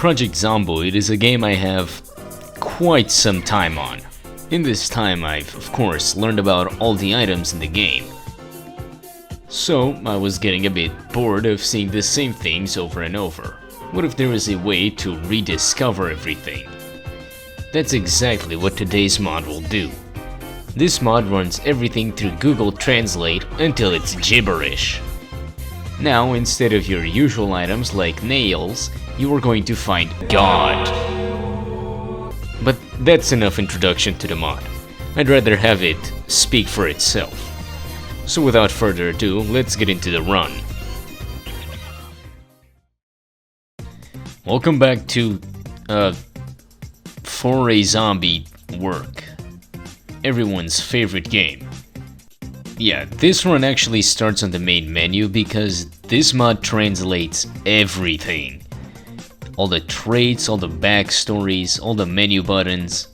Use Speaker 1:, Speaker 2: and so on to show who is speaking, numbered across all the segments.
Speaker 1: Project Zomboid is a game I have quite some time on. In this time I've, of course, learned about all the items in the game. So I was getting a bit bored of seeing the same things over and over. What if there was a way to rediscover everything? That's exactly what today's mod will do. This mod runs everything through Google Translate until it's gibberish. Now, instead of your usual items like nails, you are going to find God. But that's enough introduction to the mod. I'd rather have it speak for itself. So without further ado, let's get into the run. Welcome back to, For a Zombie Work. Everyone's favorite game. Yeah, this run actually starts on the main menu because this mod translates everything. All the traits, all the backstories, all the menu buttons.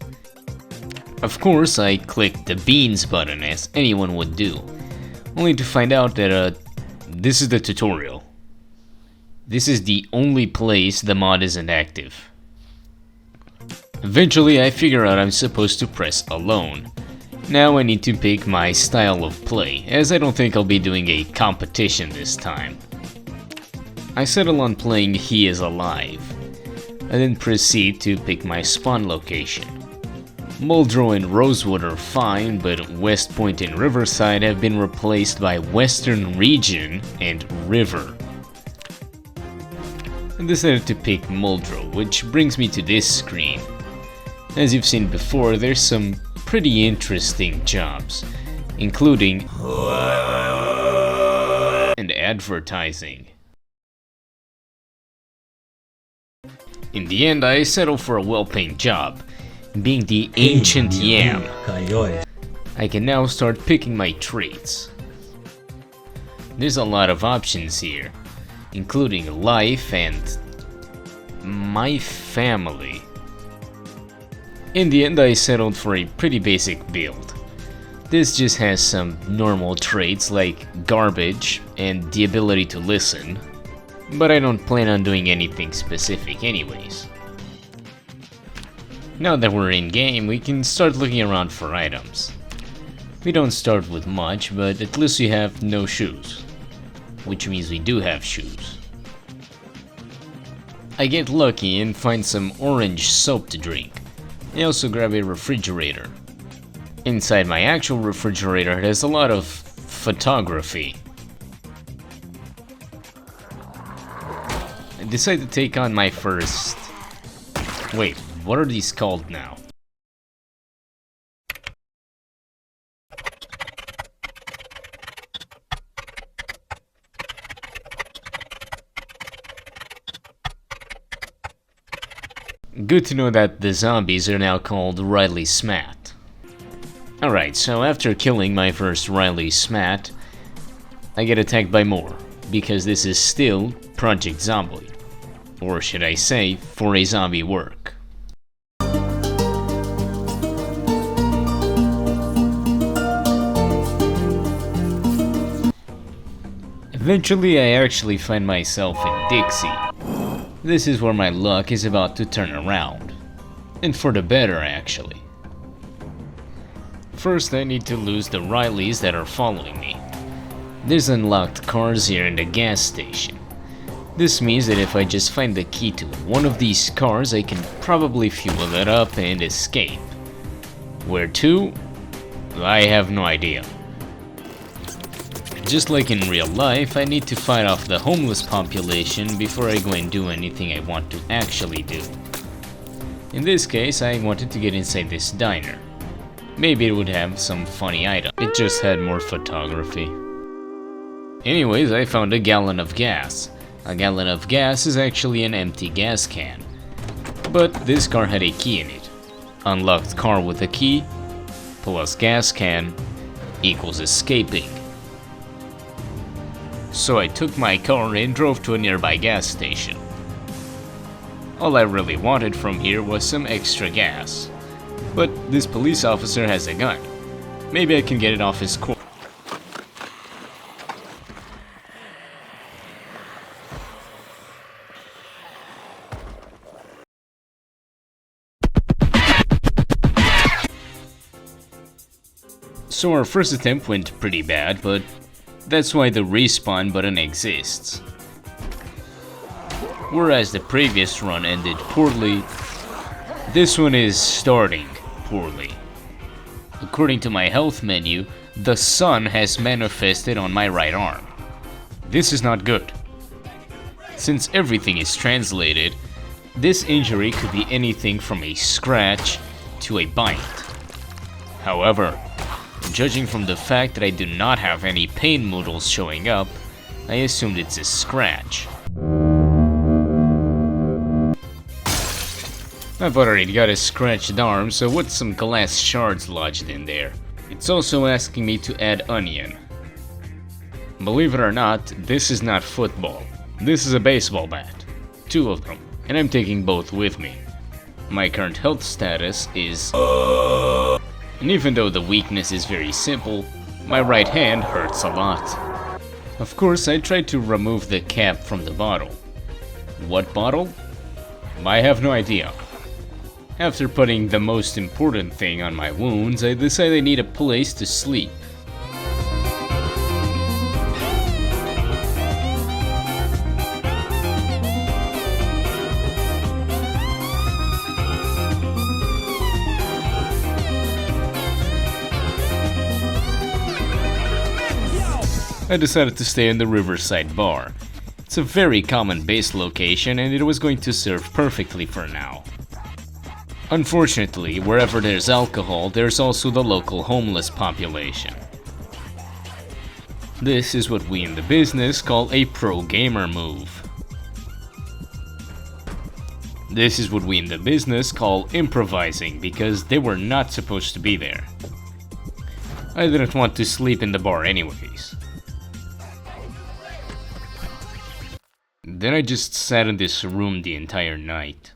Speaker 1: Of course, I clicked the beans button as anyone would do, only to find out that this is the tutorial. This is the only place the mod isn't active. Eventually I figure out I'm supposed to press alone. Now I need to pick my style of play, as I don't think I'll be doing a competition this time. I settle on playing He Is Alive. I then proceed to pick my spawn location. Muldrow and Rosewood are fine, but West Point and Riverside have been replaced by Western Region and River. I decided to pick Muldrow, which brings me to this screen. As you've seen before, there's some pretty interesting jobs, including and advertising. In the end, I settled for a well-paying job, being the Ancient Yam. I can now start picking my traits. There's a lot of options here, including life and my family. In the end, I settled for a pretty basic build. This just has some normal traits like garbage and the ability to listen, but I don't plan on doing anything specific anyways. Now that we're in game, we can start looking around for items. We don't start with much, but at least we have no shoes, which means we do have shoes. I get lucky and find some orange soap to drink. I also grab a refrigerator. Inside my actual refrigerator there's a lot of photography. I decide to take on my first... Wait, what are these called now? Good to know that the zombies are now called Riley Smat. Alright, so after killing my first Riley Smat, I get attacked by more, because this is still Project Zomboid. Or should I say, For a Zombie Work. Eventually I actually find myself in Dixie. This is where my luck is about to turn around. And for the better, actually. First, I need to lose the Rileys that are following me. There's unlocked cars here in the gas station. This means that if I just find the key to one of these cars, I can probably fuel it up and escape. Where to? I have no idea. Just like in real life, I need to fight off the homeless population before I go and do anything I want to actually do. In this case, I wanted to get inside this diner. Maybe it would have some funny item. It just had more photography. Anyways, I found a gallon of gas. A gallon of gas is actually an empty gas can. But this car had a key in it. Unlocked car with a key, plus gas can, equals escaping. So I took my car and drove to a nearby gas station. All I really wanted from here was some extra gas. But this police officer has a gun. Maybe I can get it off his corpse. So our first attempt went pretty bad, but that's why the respawn button exists. Whereas the previous run ended poorly, this one is starting poorly. According to my health menu, the sun has manifested on my right arm. This is not good. Since everything is translated, this injury could be anything from a scratch to a bite. However, judging from the fact that I do not have any pain moodles showing up, I assumed it's a scratch. I've already got a scratched arm, so what's some glass shards lodged in there? It's also asking me to add onion. Believe it or not, this is not football. This is a baseball bat. 2 of them, and I'm taking both with me. My current health status is... And even though the weakness is very simple, my right hand hurts a lot. Of course, I tried to remove the cap from the bottle. What bottle? I have no idea. After putting the most important thing on my wounds, I decided I need a place to sleep. I decided to stay in the Riverside Bar. It's a very common base location and it was going to serve perfectly for now. Unfortunately, wherever there's alcohol, there's also the local homeless population. This is what we in the business call a pro gamer move. This is what we in the business call improvising because they were not supposed to be there. I didn't want to sleep in the bar anyways. Then I just sat in this room the entire night.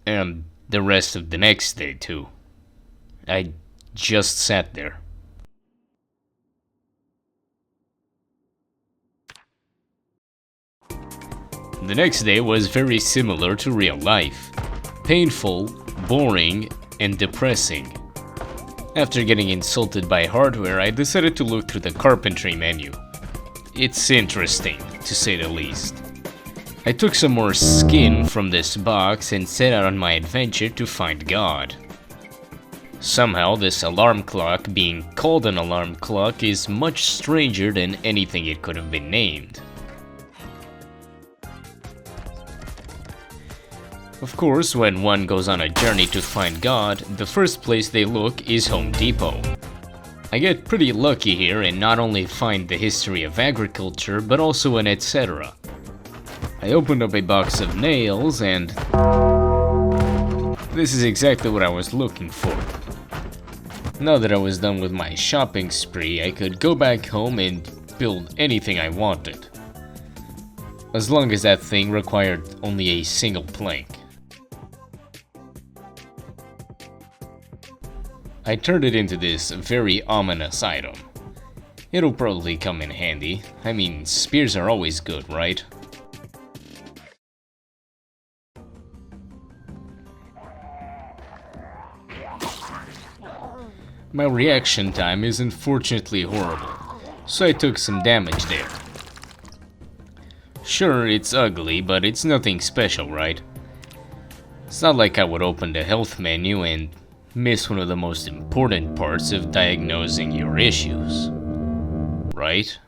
Speaker 1: And the rest of the next day too. I just sat there. The next day was very similar to real life. Painful, boring, and depressing. After getting insulted by hardware, I decided to look through the carpentry menu. It's interesting, to say the least. I took some more skin from this box and set out on my adventure to find God. Somehow this alarm clock being called an alarm clock is much stranger than anything it could have been named. Of course, when one goes on a journey to find God, the first place they look is Home Depot. I get pretty lucky here and not only find the history of agriculture, but also an etc. I opened up a box of nails and... this is exactly what I was looking for. Now that I was done with my shopping spree, I could go back home and build anything I wanted. As long as that thing required only a single plank. I turned it into this very ominous item. It'll probably come in handy. I mean, spears are always good, right? My reaction time is unfortunately horrible, so I took some damage there. Sure, it's ugly, but it's nothing special, right? It's not like I would open the health menu and miss one of the most important parts of diagnosing your issues, right?